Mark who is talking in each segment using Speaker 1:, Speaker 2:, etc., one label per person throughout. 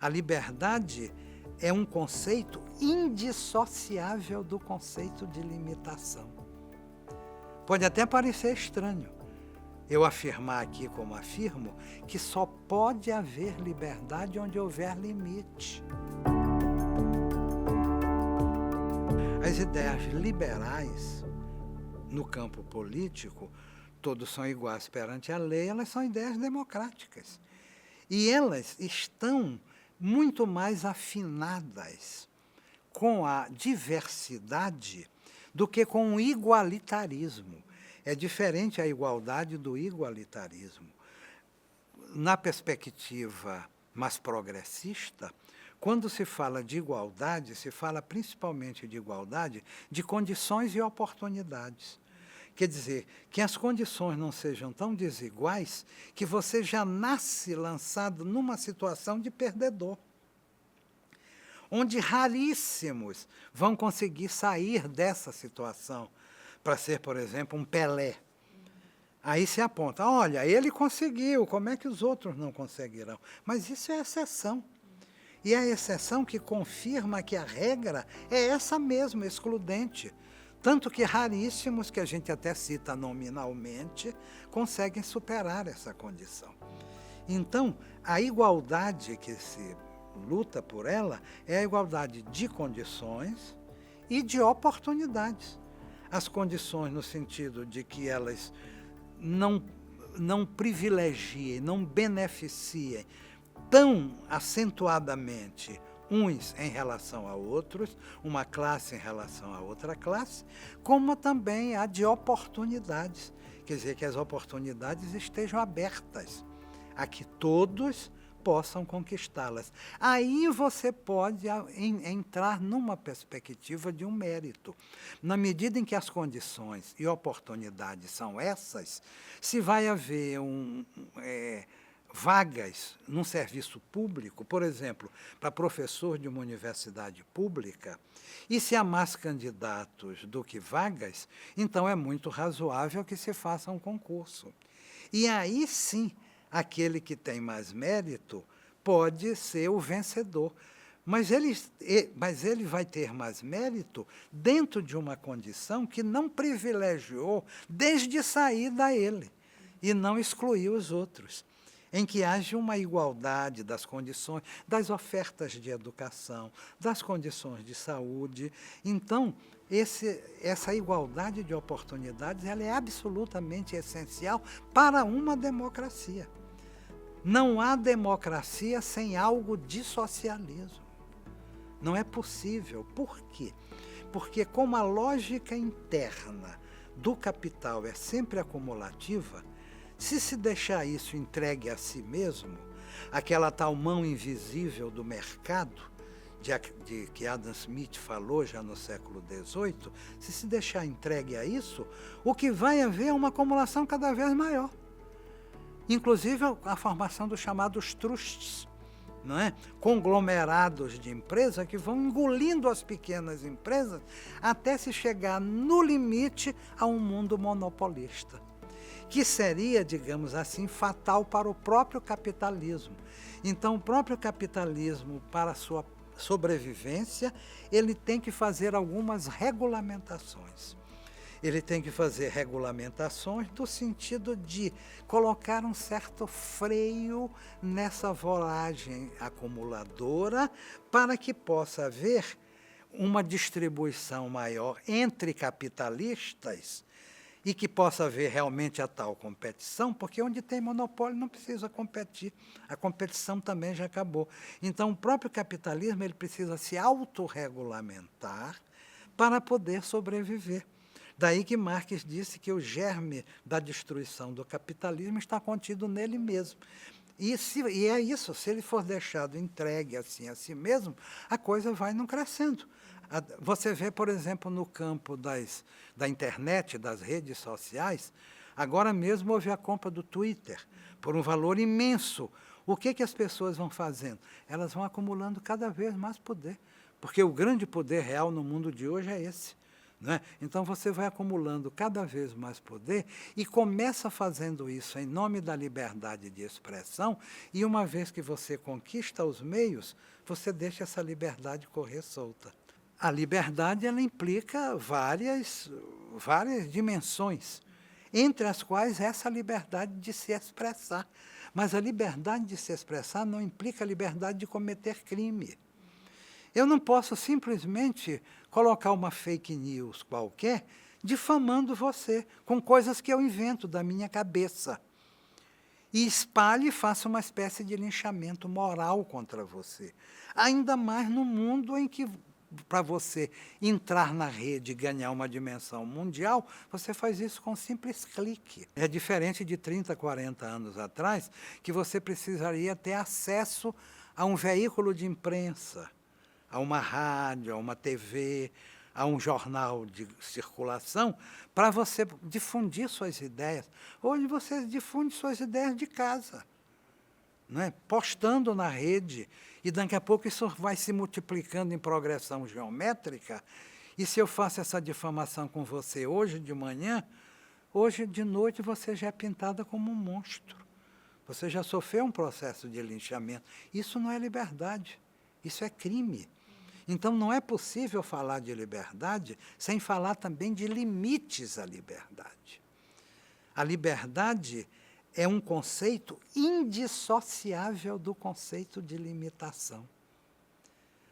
Speaker 1: A liberdade é um conceito indissociável do conceito de limitação. Pode até parecer estranho eu afirmar aqui, como afirmo, que só pode haver liberdade onde houver limite. As ideias liberais, no campo político, todos são iguais perante a lei, elas são ideias democráticas. E elas estão muito mais afinadas com a diversidade do que com o igualitarismo. É diferente a igualdade do igualitarismo. Na perspectiva mais progressista, quando se fala de igualdade, se fala principalmente de igualdade de condições e oportunidades. Quer dizer, que as condições não sejam tão desiguais que você já nasce lançado numa situação de perdedor, onde raríssimos vão conseguir sair dessa situação para ser, por exemplo, um Pelé. Aí se aponta, olha, ele conseguiu, como é que os outros não conseguirão? Mas isso é exceção. E é a exceção que confirma que a regra é essa mesma, excludente. Tanto que raríssimos, que a gente até cita nominalmente, conseguem superar essa condição. Então, a igualdade que se luta por ela é a igualdade de condições e de oportunidades. As condições no sentido de que elas não privilegiem, não beneficiem tão acentuadamente uns em relação a outros, uma classe em relação a outra classe, como também a de oportunidades. Quer dizer, que as oportunidades estejam abertas a que todos possam conquistá-las. Aí você pode entrar numa perspectiva de um mérito. Na medida em que as condições e oportunidades são essas, se vai haver vagas num serviço público, por exemplo, para professor de uma universidade pública, e se há mais candidatos do que vagas, então é muito razoável que se faça um concurso. E aí sim, aquele que tem mais mérito pode ser o vencedor. Mas ele vai ter mais mérito dentro de uma condição que não privilegiou desde saída ele e não excluiu os outros, em que haja uma igualdade das condições, das ofertas de educação, das condições de saúde. Então, essa igualdade de oportunidades ela é absolutamente essencial para uma democracia. Não há democracia sem algo de socialismo. Não é possível. Por quê? Porque como a lógica interna do capital é sempre acumulativa, se deixar isso entregue a si mesmo, aquela tal mão invisível do mercado, de que Adam Smith falou já no século XVIII, se deixar entregue a isso, o que vai haver é uma acumulação cada vez maior. Inclusive a formação dos chamados trusts, não é? Conglomerados de empresas que vão engolindo as pequenas empresas até se chegar no limite a um mundo monopolista, que seria, digamos assim, fatal para o próprio capitalismo. Então, o próprio capitalismo, para a sua sobrevivência, ele tem que fazer algumas regulamentações. Ele tem que fazer regulamentações no sentido de colocar um certo freio nessa voragem acumuladora para que possa haver uma distribuição maior entre capitalistas e que possa haver realmente a tal competição, porque onde tem monopólio não precisa competir. A competição também já acabou. Então, o próprio capitalismo ele precisa se autorregulamentar para poder sobreviver. Daí que Marx disse que o germe da destruição do capitalismo está contido nele mesmo. E é isso, se ele for deixado entregue assim a si mesmo, a coisa vai não crescendo. Você vê, por exemplo, no campo da internet, das redes sociais, agora mesmo houve a compra do Twitter, por um valor imenso. O que as pessoas vão fazendo? Elas vão acumulando cada vez mais poder, porque o grande poder real no mundo de hoje é esse. não é? Então você vai acumulando cada vez mais poder e começa fazendo isso em nome da liberdade de expressão, e uma vez que você conquista os meios, você deixa essa liberdade correr solta. A liberdade, ela implica várias dimensões, entre as quais essa liberdade de se expressar. Mas a liberdade de se expressar não implica a liberdade de cometer crime. Eu não posso simplesmente colocar uma fake news qualquer difamando você com coisas que eu invento da minha cabeça e espalhe e faça uma espécie de linchamento moral contra você. Ainda mais no mundo em que, para você entrar na rede e ganhar uma dimensão mundial, você faz isso com um simples clique. É diferente de 30, 40 anos atrás, que você precisaria ter acesso a um veículo de imprensa, a uma rádio, a uma TV, a um jornal de circulação, para você difundir suas ideias. Hoje você difunde suas ideias de casa, não é? Postando na rede, e daqui a pouco isso vai se multiplicando em progressão geométrica, e se eu faço essa difamação com você hoje de manhã, hoje de noite você já é pintada como um monstro. Você já sofreu um processo de linchamento. Isso não é liberdade, isso é crime. Então, não é possível falar de liberdade sem falar também de limites à liberdade. A liberdade é um conceito indissociável do conceito de limitação.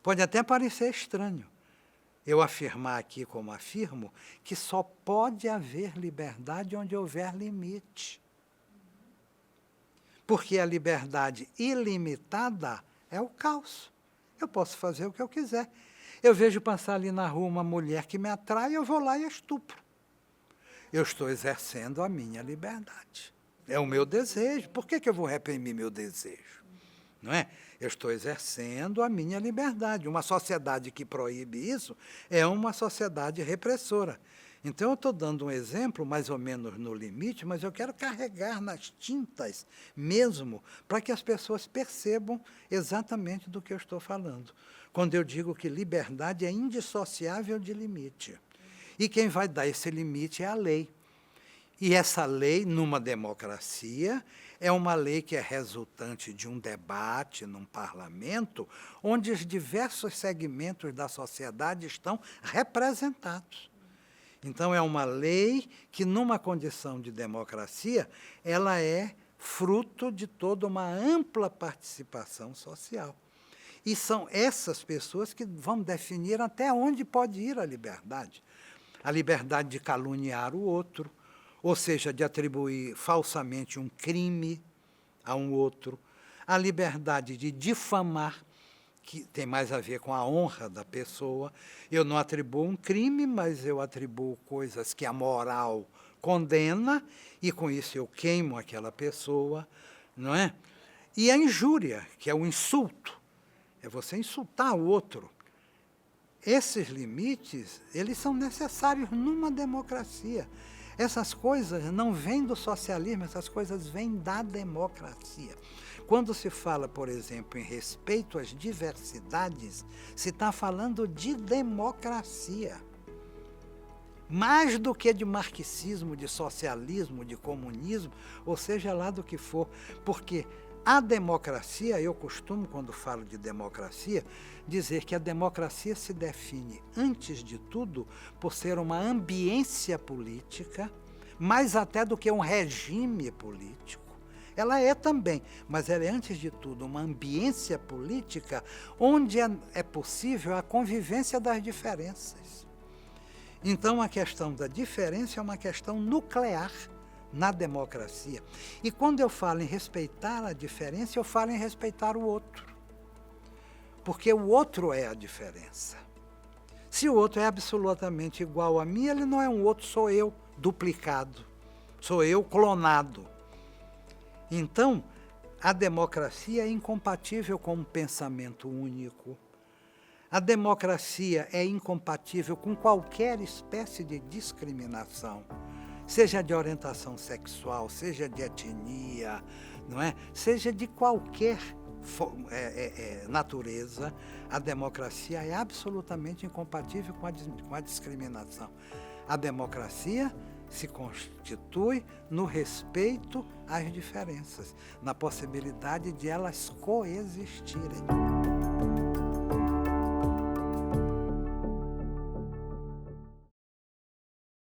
Speaker 1: Pode até parecer estranho eu afirmar aqui, como afirmo, que só pode haver liberdade onde houver limite. Porque a liberdade ilimitada é o caos. Eu posso fazer o que eu quiser. Eu vejo passar ali na rua uma mulher que me atrai, eu vou lá e estupro. Eu estou exercendo a minha liberdade. É o meu desejo. Por que eu vou reprimir meu desejo? Não é? Eu estou exercendo a minha liberdade. Uma sociedade que proíbe isso é uma sociedade repressora. Então, eu estou dando um exemplo, mais ou menos no limite, mas eu quero carregar nas tintas mesmo, para que as pessoas percebam exatamente do que eu estou falando. Quando eu digo que liberdade é indissociável de limite. E quem vai dar esse limite é a lei. E essa lei, numa democracia, é uma lei que é resultante de um debate num parlamento, onde os diversos segmentos da sociedade estão representados. Então, é uma lei que, numa condição de democracia, ela é fruto de toda uma ampla participação social. E são essas pessoas que vão definir até onde pode ir a liberdade. A liberdade de caluniar o outro, ou seja, de atribuir falsamente um crime a um outro. A liberdade de difamar, que tem mais a ver com a honra da pessoa. Eu não atribuo um crime, mas eu atribuo coisas que a moral condena, e com isso eu queimo aquela pessoa, não é? E a injúria, que é o insulto, é você insultar o outro. Esses limites, eles são necessários numa democracia. Essas coisas não vêm do socialismo, essas coisas vêm da democracia. Quando se fala, por exemplo, em respeito às diversidades, se está falando de democracia. Mais do que de marxismo, de socialismo, de comunismo, ou seja lá do que for. Porque a democracia, eu costumo, quando falo de democracia, dizer que a democracia se define, antes de tudo, por ser uma ambiência política, mais até do que um regime político. Ela é também, mas ela é, antes de tudo, uma ambiência política onde é possível a convivência das diferenças. Então, a questão da diferença é uma questão nuclear na democracia. E quando eu falo em respeitar a diferença, eu falo em respeitar o outro. Porque o outro é a diferença. Se o outro é absolutamente igual a mim, ele não é um outro, sou eu duplicado, sou eu clonado. Então, a democracia é incompatível com um pensamento único. A democracia é incompatível com qualquer espécie de discriminação, seja de orientação sexual, seja de etnia, não é? Seja de qualquer natureza, a democracia é absolutamente incompatível com a discriminação. A democracia se constitui no respeito às diferenças, na possibilidade de elas coexistirem.